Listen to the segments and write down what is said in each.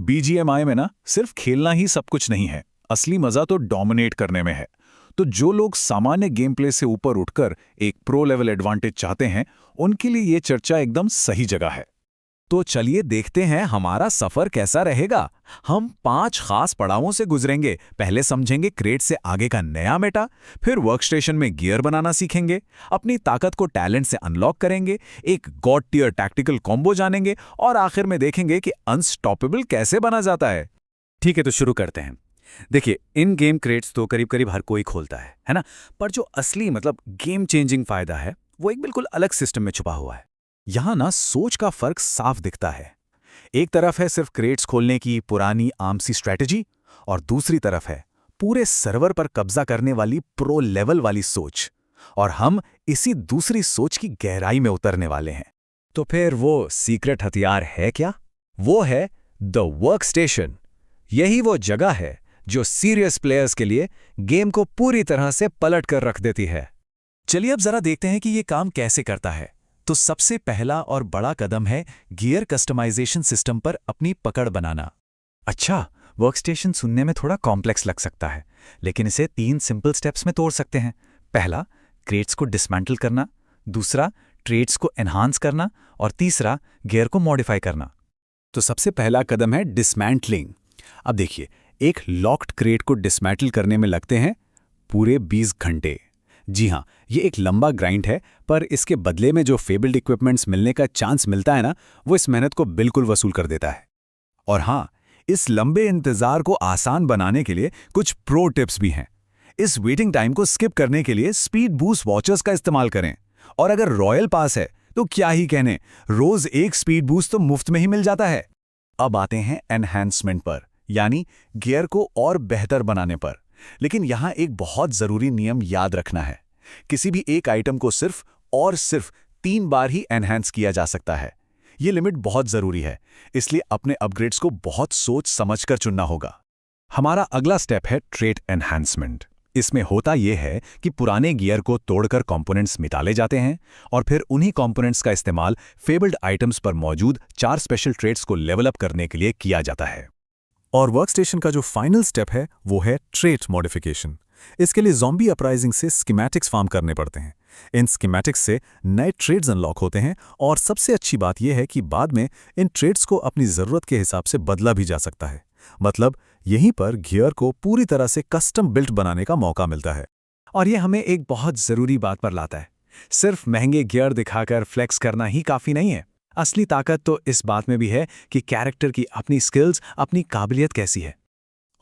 BGMI में ना सिर्फ खेलना ही सब कुछ नहीं है, असली मजा तो डोमिनेट करने में है। तो जो लोग सामान्य गेम प्ले से ऊपर उठकर एक प्रो लेवल एडवांटेज चाहते हैं, उनके लिए ये चर्चा एकदम सही जगह है। तो चलिए देखते हैं हमारा सफर कैसा रहेगा। हम 5 खास पड़ावों से गुजरेंगे। पहले समझेंगे क्रेट से आगे का नया मेटा, फिर वर्कस्टेशन में गियर बनाना सीखेंगे, अपनी ताकत को टैलेंट से अनलॉक करेंगे, एक गॉड टियर टैक्टिकल कॉम्बो जानेंगे और आखिर में देखेंगे कि अनस्टॉपेबल कैसे बना जाता है। ठीक है, तो शुरू करते हैं। देखिए, इन गेम क्रेट्स तो करीब करीब हर कोई खोलता है ना? पर जो असली मतलब गेम चेंजिंग फायदा है वो एक बिल्कुल अलग सिस्टम में छुपा हुआ है। यहां ना सोच का फर्क साफ दिखता है। एक तरफ है सिर्फ क्रेट्स खोलने की पुरानी आमसी स्ट्रैटेजी, और दूसरी तरफ है पूरे सर्वर पर कब्जा करने वाली प्रो लेवल वाली सोच। और हम इसी दूसरी सोच की गहराई में उतरने वाले हैं। तो फिर वो सीक्रेट हथियार है क्या? वो है द वर्कस्टेशन। यही वो जगह है जो सीरियस प्लेयर्स के लिए गेम को पूरी तरह से पलट कर रख देती है। चलिए अब जरा देखते हैं कि ये काम कैसे करता है। तो सबसे पहला और बड़ा कदम है गियर कस्टमाइजेशन सिस्टम पर अपनी पकड़ बनाना। अच्छा, वर्कस्टेशन सुनने में थोड़ा कॉम्प्लेक्स लग सकता है, लेकिन इसे 3 सिंपल स्टेप्स में तोड़ सकते हैं। पहला, क्रेट्स को डिसमेंटल करना। दूसरा, ट्रेड्स को एनहांस करना। और तीसरा, गियर को मॉडिफाई करना। तो सबसे पहला कदम है डिसमेंटलिंग। अब देखिए, एक लॉक्ड क्रेट को डिसमेंटल करने में लगते हैं पूरे 20 घंटे। जी हाँ, ये एक लंबा ग्राइंड है, पर इसके बदले में जो फेबल्ड इक्विपमेंट्स मिलने का चांस मिलता है ना, वो इस मेहनत को बिल्कुल वसूल कर देता है। और हाँ, इस लंबे इंतजार को आसान बनाने के लिए कुछ प्रो टिप्स भी हैं। इस वेटिंग टाइम को स्किप करने के लिए स्पीड बूस्ट वॉचर्स का इस्तेमाल करें। और अगर रॉयल पास है तो क्या ही कहने, रोज एक स्पीड बूस्ट तो मुफ्त में ही मिल जाता है। अब आते हैं एनहांसमेंट पर, यानी गियर को और बेहतर बनाने पर। लेकिन यहां एक बहुत जरूरी नियम याद रखना है। किसी भी एक आइटम को सिर्फ 3 बार ही एनहांस किया जा सकता है। यह लिमिट बहुत जरूरी है, इसलिए अपने अपग्रेड्स को बहुत सोच समझकर चुनना होगा। हमारा अगला स्टेप है ट्रेट एनहांसमेंट। इसमें होता यह है कि पुराने गियर को तोड़कर कंपोनेंट्स मिटाले जाते हैं और फिर उन्हीं कंपोनेंट्स का इस्तेमाल फेबल्ड आइटम्स पर मौजूद 4 स्पेशल ट्रेट्स को लेवल अप करने के लिए किया जाता है। और वर्कस्टेशन का जो फाइनल स्टेप है वो है ट्रेट मॉडिफिकेशन। इसके लिए ज़ॉम्बी अपराइजिंग से स्कीमेटिक्स फार्म करने पड़ते हैं। इन स्कीमेटिक्स से नए ट्रेड्स अनलॉक होते हैं, और सबसे अच्छी बात यह है कि बाद में इन ट्रेड्स को अपनी ज़रूरत के हिसाब से बदला भी जा सकता है। मतलब यहीं पर गियर को पूरी तरह से कस्टम बिल्ट बनाने का मौका मिलता है। और ये हमें एक बहुत ज़रूरी बात पर लाता है। सिर्फ महंगे गियर दिखाकर फ्लेक्स करना ही काफ़ी नहीं है। असली ताकत तो इस बात में भी है कि कैरेक्टर की अपनी स्किल्स, अपनी काबिलियत कैसी है।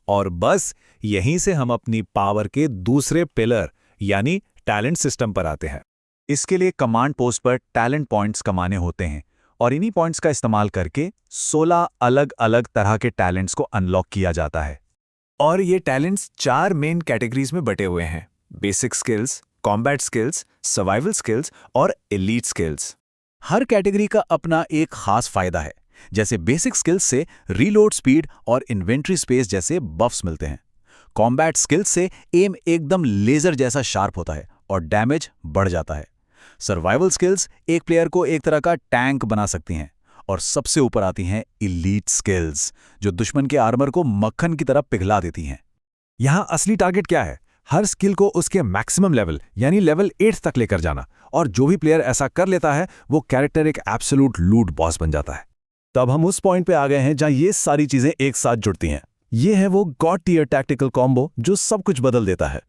और बस यहीं से हम अपनी पावर के दूसरे पिलर यानी टैलेंट सिस्टम पर आते हैं। इसके लिए कमांड पोस्ट पर टैलेंट पॉइंट्स कमाने होते हैं, और इन्हीं पॉइंट्स का इस्तेमाल करके 16 अलग अलग तरह के टैलेंट्स को अनलॉक किया जाता है। और ये टैलेंट्स 4 मेन कैटेगरीज में बटे हुए हैं: basic skills, combat skills, survival skills और एलीट स्किल्स। हर कैटेगरी का अपना एक खास फायदा है। जैसे बेसिक स्किल्स से रीलोड स्पीड और इन्वेंट्री स्पेस जैसे बफ्स मिलते हैं। कॉम्बैट स्किल्स से एम एकदम लेजर जैसा शार्प होता है और डैमेज बढ़ जाता है। सर्वाइवल स्किल्स एक प्लेयर को एक तरह का टैंक बना सकती हैं। और सबसे ऊपर आती हैं एलीट स्किल्स, जो दुश्मन के आर्मर को मक्खन की तरह पिघला देती हैं। यहाँ असली टारगेट क्या है? हर स्किल को उसके मैक्सिमम लेवल यानी लेवल 8 तक लेकर जाना, और जो भी प्लेयर ऐसा कर लेता है वो कैरेक्टर एक एब्सोल्यूट लूट बॉस बन जाता है। तब हम उस पॉइंट पे आ गए हैं जहां ये सारी चीजें एक साथ जुड़ती हैं। ये है वो गॉड टियर टैक्टिकल कॉम्बो जो सब कुछ बदल देता है।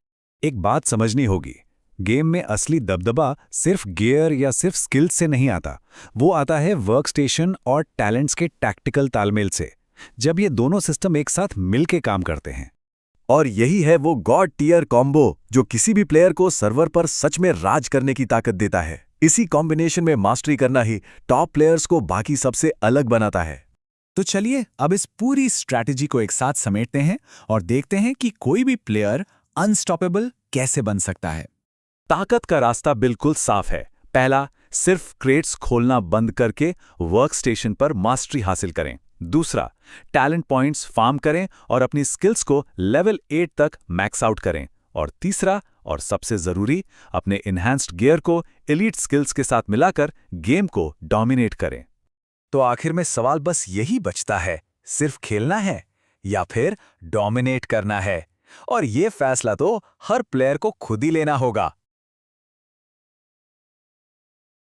एक बात समझनी होगी, गेम में असली दबदबा सिर्फ गियर या सिर्फ स्किल्स से नहीं आता। वो आता है वर्कस्टेशन और टैलेंट्स के टैक्टिकल तालमेल से, जब ये दोनों सिस्टम एक साथ मिलके काम करते हैं। और यही है वो गॉड टियर कॉम्बो जो किसी भी प्लेयर को सर्वर पर सच में राज करने की ताकत देता है। इसी कॉम्बिनेशन में मास्टरी करना ही टॉप प्लेयर्स को बाकी सबसे अलग बनाता है। तो चलिए अब इस पूरी स्ट्रैटेजी को एक साथ समेटते हैं और देखते हैं कि कोई भी प्लेयर अनस्टॉपेबल कैसे बन सकता है। ताकत का रास्ता बिल्कुल साफ है। पहला, सिर्फ क्रेट्स खोलना बंद करके वर्कस्टेशन पर मास्टरी हासिल करें। दूसरा, टैलेंट पॉइंट्स फार्म करें और अपनी स्किल्स को लेवल 8 तक मैक्स आउट करें। और तीसरा और सबसे जरूरी, अपने इन्हांस्ड गियर को एलीट स्किल्स के साथ मिलाकर गेम को डोमिनेट करें। तो आखिर में सवाल बस यही बचता है, सिर्फ खेलना है या फिर डोमिनेट करना है? और ये फैसला तो हर प्लेयर को खुद ही लेना होगा।